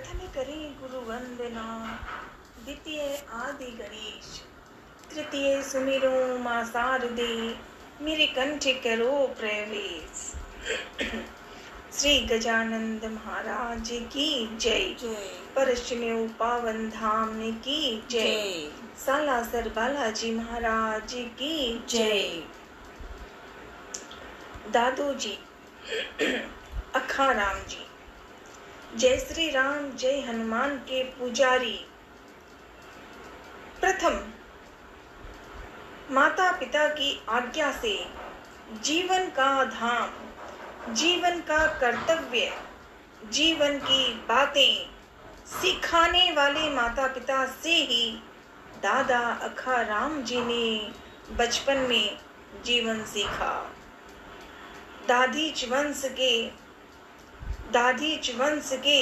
प्रथम करें गुरु वंदना, द्वितीय आदि गणेश, तृतीय सुमिरो मां शारदे, मेरे कंठ करो प्रवेश। श्री गजानंद महाराज की जय। परशुन्यु पावन धाम की जय। सालासर बालाजी महाराज की जय। दादू जी, अखाराम जी, जय श्री राम, जय हनुमान के पुजारी। प्रथम माता पिता की आज्ञा से जीवन का धाम, जीवन का कर्तव्य, जीवन की बातें सिखाने वाले माता पिता से ही दादा अखाराम जी ने बचपन में जीवन सीखा। दादीच वंश के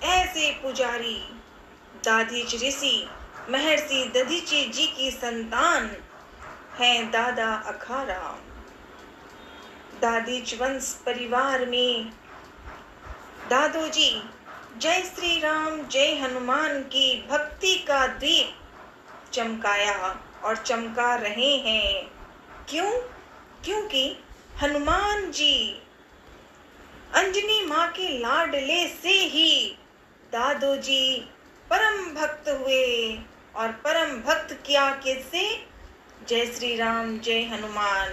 ऐसे पुजारी, दादीच ऋषि महर्षि दधीची जी की संतान हैं दादा अखाराम। दादीच वंश परिवार में दादू जी जय श्री राम, जय हनुमान की भक्ति का दीप चमकाया और चमका रहे हैं। क्यों? क्योंकि हनुमान जी अंजनी माँ के लाडले से ही दादू जी परम भक्त हुए। और परम भक्त किया किससे? जय श्री राम, जय हनुमान,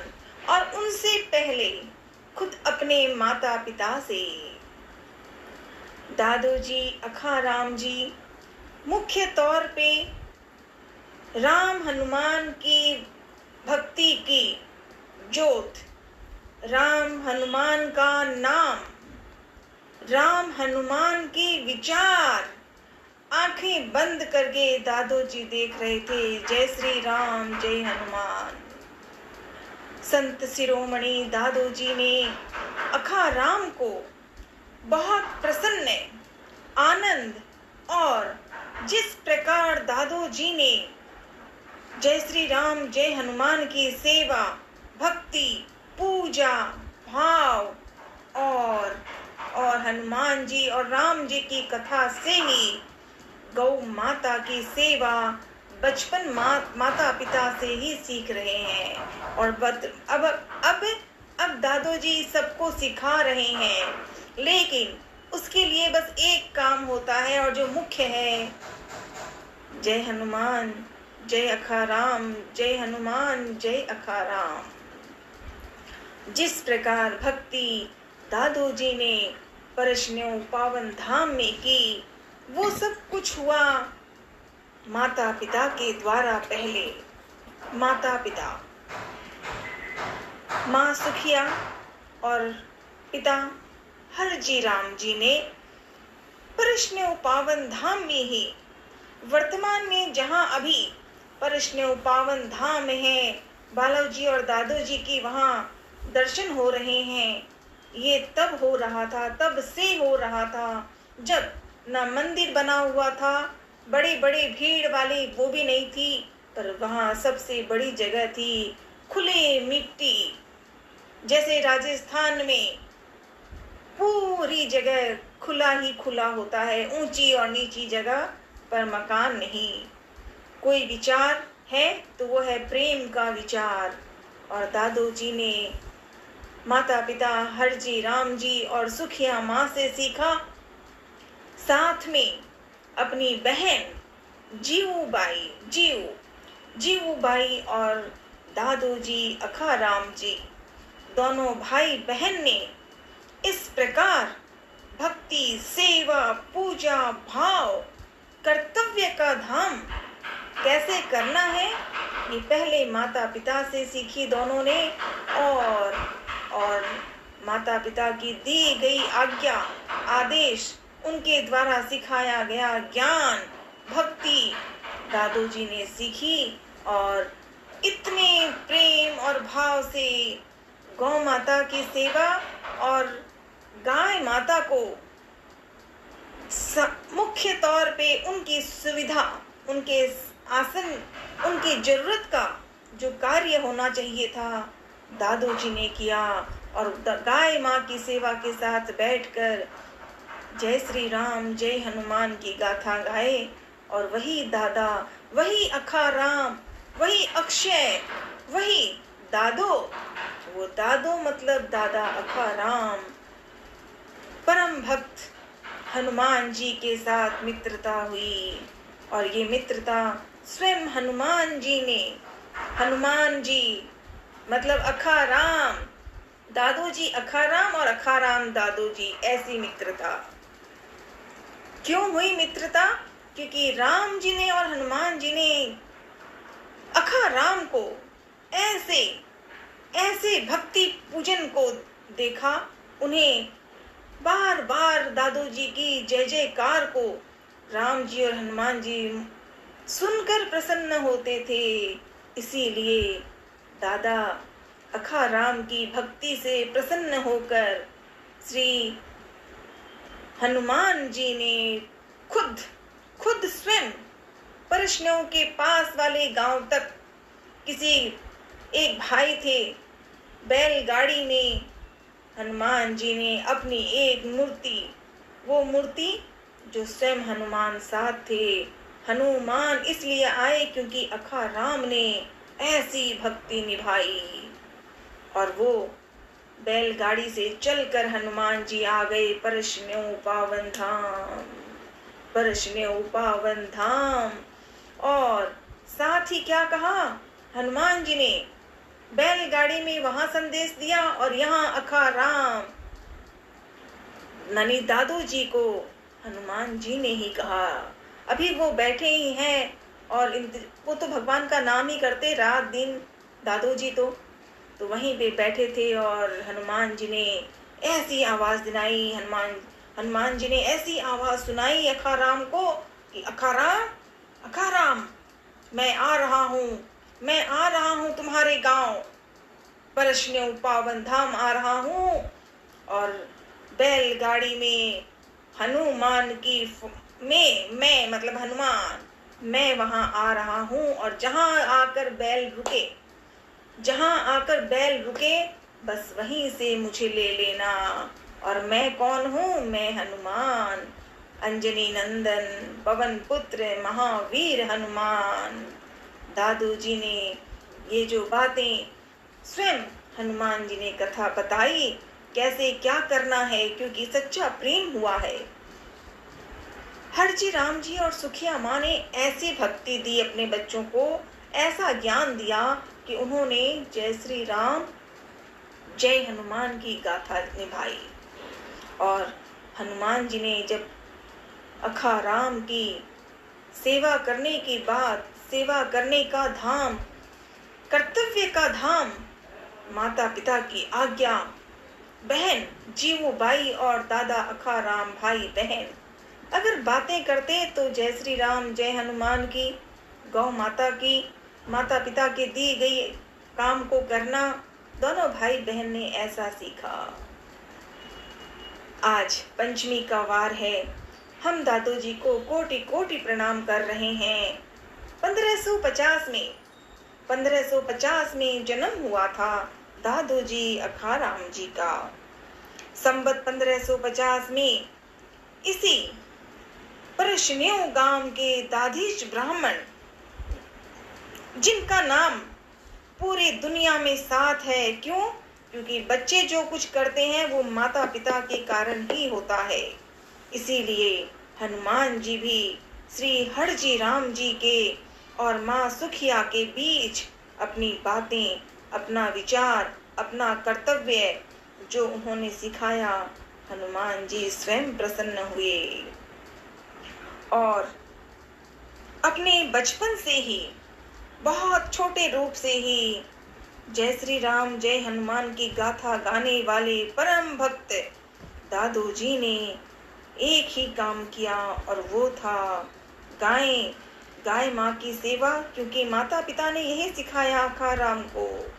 और उनसे पहले खुद अपने माता पिता से। दादू जी अखाराम जी मुख्य तौर पे राम हनुमान की भक्ति की ज्योत, राम हनुमान का नाम, राम हनुमान की विचार आंखें बंद करके दादू जी देख रहे थे। जय श्री राम, जय हनुमान। संत शिरोमणि दादू जी ने अखाराम को बहुत प्रसन्न, आनंद, और जिस प्रकार दादू जी ने जय श्री राम, जय हनुमान की सेवा, भक्ति, पूजा, भाव और हनुमान जी और राम जी की कथा से ही गौ माता की सेवा बचपन माता पिता से ही सीख रहे हैं। और अब दादू जी सबको सिखा रहे हैं, लेकिन उसके लिए बस एक काम होता है, और जो मुख्य है, जय हनुमान, जय अखाराम, जय हनुमान, जय अखाराम। जिस प्रकार भक्ति दादू जी ने परशुन्यु पावन धाम में की, वो सब कुछ हुआ माता पिता के द्वारा। पहले माता पिता, माँ सुखिया और पिता हरजी राम जी ने परशुन्यु पावन धाम में ही, वर्तमान में जहाँ अभी परशुन्यु पावन धाम है, बालाजी और दादू जी की वहाँ दर्शन हो रहे हैं। ये तब हो रहा था, तब से हो रहा था जब न मंदिर बना हुआ था, बड़े बड़े भीड़ वाली वो भी नहीं थी, पर वहाँ सबसे बड़ी जगह थी खुले मिट्टी। जैसे राजस्थान में पूरी जगह खुला ही खुला होता है, ऊंची और नीची जगह पर मकान नहीं। कोई विचार है तो वो है प्रेम का विचार। और दादू जी ने माता पिता हरजी राम जी और सुखिया माँ से सीखा, साथ में अपनी बहन जीवू बाई और दादू जी अखाराम जी, दोनों भाई बहन ने इस प्रकार भक्ति, सेवा, पूजा, भाव, कर्तव्य का धाम कैसे करना है, ये पहले माता पिता से सीखी दोनों ने। और माता पिता की दी गई आज्ञा, आदेश, उनके द्वारा सिखाया गया ज्ञान, भक्ति दादू जी ने सीखी। और इतने प्रेम और भाव से गौ माता की सेवा और गाय माता को मुख्य तौर पे उनकी सुविधा, उनके आसन, उनकी जरूरत का जो कार्य होना चाहिए था, दादू जी ने किया। और गाय माँ की सेवा के साथ बैठकर जय श्री राम जय हनुमान की गाथा गाए। और वही दादा, वही अखा राम, वही अक्षय, वही दादो। वो दादो मतलब दादा अखा राम, परम भक्त हनुमान जी के साथ मित्रता हुई। और ये मित्रता स्वयं हनुमान जी ने, हनुमान जी मतलब अखा राम, दादू जी अखा राम और अखा राम दादू जी, ऐसी मित्रता। क्यों हुई मित्रता? क्योंकि राम जी ने और हनुमान जी ने अखा राम को ऐसे ऐसे भक्ति पूजन को देखा, उन्हें बार बार दादू जी की जय जयकार को राम जी और हनुमान जी सुनकर प्रसन्न होते थे। इसीलिए दादा अखा राम की भक्ति से प्रसन्न होकर श्री हनुमान जी ने खुद स्वयं परशुओं के पास वाले गांव तक, किसी एक भाई थे, बैलगाड़ी में हनुमान जी ने अपनी एक मूर्ति, वो मूर्ति जो स्वयं हनुमान साथ थे, हनुमान इसलिए आए क्योंकि अखा राम ने ऐसी भक्ति निभाई। और वो बैलगाड़ी से चलकर हनुमान जी आ गए परशुओं पावन धाम, परशुओं पावन धाम। और साथ ही क्या कहा हनुमान जी ने? बैलगाड़ी में वहां संदेश दिया और यहाँ अखा राम ननी दादू जी को हनुमान जी ने ही कहा। अभी वो बैठे ही हैं और वो तो भगवान का नाम ही करते रात दिन, दादू जी तो वहीं पे बैठे थे। और हनुमान जी ने ऐसी आवाज दिलाई, हनुमान जी ने ऐसी आवाज सुनाई अखा राम को कि अखा राम मैं आ रहा हूँ तुम्हारे गांव, परशुओं पावन धाम आ रहा हूँ। और बैलगाड़ी में हनुमान की मैं मतलब हनुमान, मैं वहां आ रहा हूँ। और जहां आकर बैल रुके बस वहीं से मुझे ले लेना। और मैं कौन हूँ? मैं हनुमान, अंजनी नंदन, पवन पुत्र, महावीर हनुमान। दादू जी ने ये जो बातें स्वयं हनुमान जी ने कथा बताई, कैसे क्या करना है, क्योंकि सच्चा प्रेम हुआ है। हरजी राम जी और सुखिया माँ ने ऐसी भक्ति दी अपने बच्चों को, ऐसा ज्ञान दिया कि उन्होंने जय श्री राम जय हनुमान की गाथा निभाई। और हनुमान जी ने जब अखा राम की सेवा करने की बात, सेवा करने का धाम, कर्तव्य का धाम, माता पिता की आज्ञा, बहन जीवूबाई और दादा अखा राम भाई बहन अगर बातें करते तो जय श्री राम जय हनुमान की, गौ माता की, माता पिता के दी गई काम को करना, दोनों भाई बहन ने ऐसा सीखा। आज पंचमी का वार है, हम दादू जी को कोटि कोटि प्रणाम कर रहे हैं। 1550 में जन्म हुआ था दादू जी अखा राम जी का। संबत 1550 में इसी परशुओं गांव के दाधीश ब्राह्मण, जिनका नाम पूरी दुनिया में साथ है, क्यों? क्योंकि बच्चे जो कुछ करते हैं वो माता पिता के कारण ही होता है। इसीलिए हनुमान जी भी श्री हरजी राम जी के और माँ सुखिया के बीच अपनी बातें, अपना विचार, अपना कर्तव्य जो उन्होंने सिखाया, हनुमान जी स्वयं प्रसन्न हुए। और अपने बचपन से ही, बहुत छोटे रूप से ही जय श्री राम जय हनुमान की गाथा गाने वाले परम भक्त दादू जी ने एक ही काम किया, और वो था गाय माँ की सेवा। क्योंकि माता पिता ने यही सिखाया अखा राम को,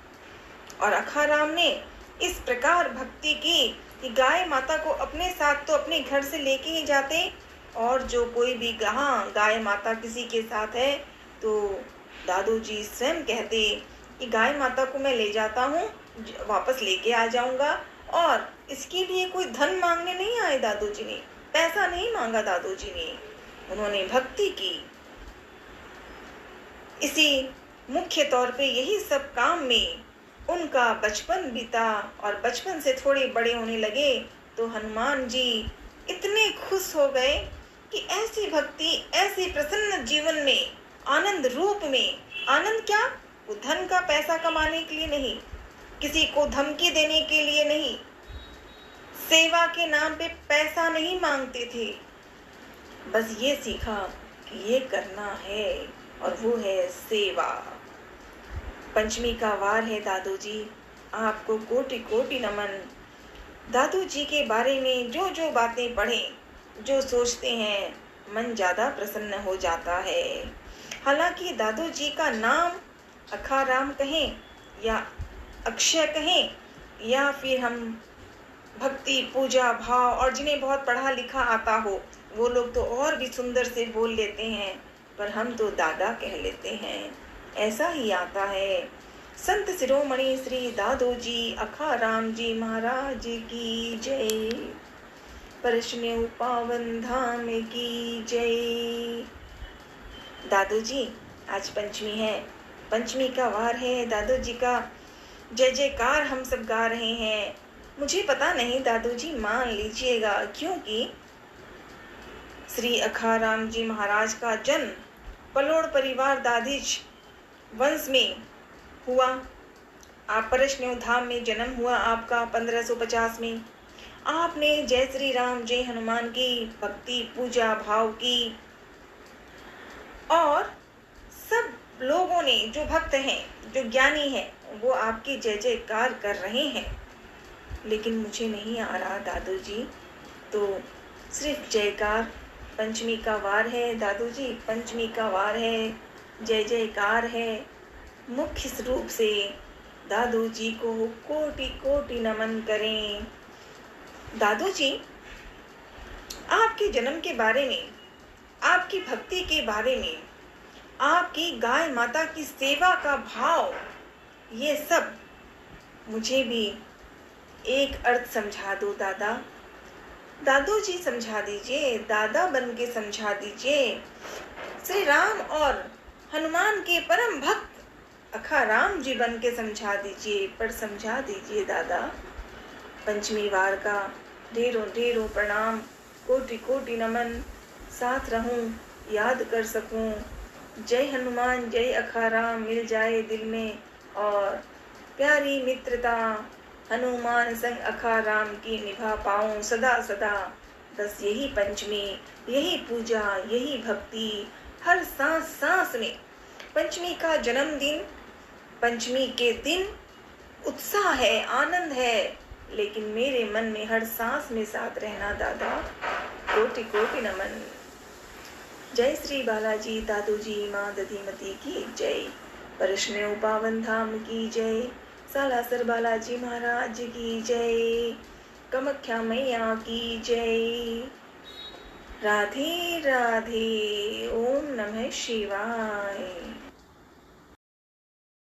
और अखा राम ने इस प्रकार भक्ति की कि गाय माता को अपने साथ तो अपने घर से लेके ही जाते, और जो कोई भी गाय माता किसी के साथ है तो दादू जी स्वयं कहते कि गाय माता को मैं ले जाता हूँ, वापस लेके आ जाऊंगा। और इसके लिए कोई धन मांगने नहीं आए दादू जी ने, पैसा नहीं मांगा दादू जी ने, उन्होंने भक्ति की। इसी मुख्य तौर पे यही सब काम में उनका बचपन बीता और बचपन से थोड़े बड़े होने लगे तो हनुमान जी इतने खुश हो गए कि ऐसी भक्ति, ऐसे प्रसन्न जीवन में, आनंद रूप में, आनंद क्या, वो धन का पैसा कमाने के लिए नहीं, किसी को धमकी देने के लिए नहीं, सेवा के नाम पे पैसा नहीं मांगते थे, बस ये सीखा कि ये करना है और वो है सेवा। पंचमी का वार है दादू जी, आपको कोटि कोटि नमन। दादू जी के बारे में जो जो बातें पढ़ें, जो सोचते हैं, मन ज़्यादा प्रसन्न हो जाता है। हालांकि दादू जी का नाम अखाराम कहें या अक्षय कहें या फिर हम भक्ति, पूजा, भाव, और जिन्हें बहुत पढ़ा लिखा आता हो वो लोग तो और भी सुंदर से बोल लेते हैं, पर हम तो दादा कह लेते हैं, ऐसा ही आता है। संत शिरोमणि श्री दादू जी अखाराम जी महाराज की जय। परशुन्य पावन धाम की जय। दादू जी आज पंचमी है, पंचमी का वार है, दादू जी का जय जयकार हम सब गा रहे हैं। मुझे पता नहीं दादू जी, मान लीजिएगा, क्योंकि श्री अखाराम जी महाराज का जन्म पलोड़ परिवार दादिज वंश में हुआ। आप परशुन्य धाम में जन्म हुआ आपका 1550 में। आपने जय श्री राम, जय हनुमान की भक्ति, पूजा, भाव की और सब लोगों ने, जो भक्त हैं, जो ज्ञानी हैं, वो आपकी जय जयकार कर रहे हैं। लेकिन मुझे नहीं आ रहा दादू जी, तो सिर्फ जयकार। पंचमी का वार है दादू जी, पंचमी का वार है, जय जयकार है। मुख्य रूप से दादू जी को कोटि कोटि नमन करें। दादू जी आपके जन्म के बारे में, आपकी भक्ति के बारे में, आपकी गाय माता की सेवा का भाव, ये सब मुझे भी एक अर्थ समझा दो दादा। दादू जी समझा दीजिए, दादा बन के समझा दीजिए। श्री राम और हनुमान के परम भक्त अखाराम जी बन के समझा दीजिए, पर समझा दीजिए दादा। पंचमी वार का ढेरों ढेरों प्रणाम, कोटि कोटि नमन, साथ रहूं, याद कर सकूं। जय हनुमान, जय अखाराम मिल जाए दिल में, और प्यारी मित्रता हनुमान संग अखाराम की निभा पाऊं सदा सदा। बस यही पंचमी, यही पूजा, यही भक्ति हर सांस सांस में। पंचमी का जन्मदिन, पंचमी के दिन उत्साह है, आनंद है, लेकिन मेरे मन में हर सांस में साथ रहना दादा। कोटि कोटि नमन। जय श्री बालाजी दादू जी माँ दधीमती की जय। परशुन्य पावन धाम की जय। सालासर बालाजी महाराज की जय। कामाख्या मैया की जय। राधे राधे। ओम नमः शिवाय।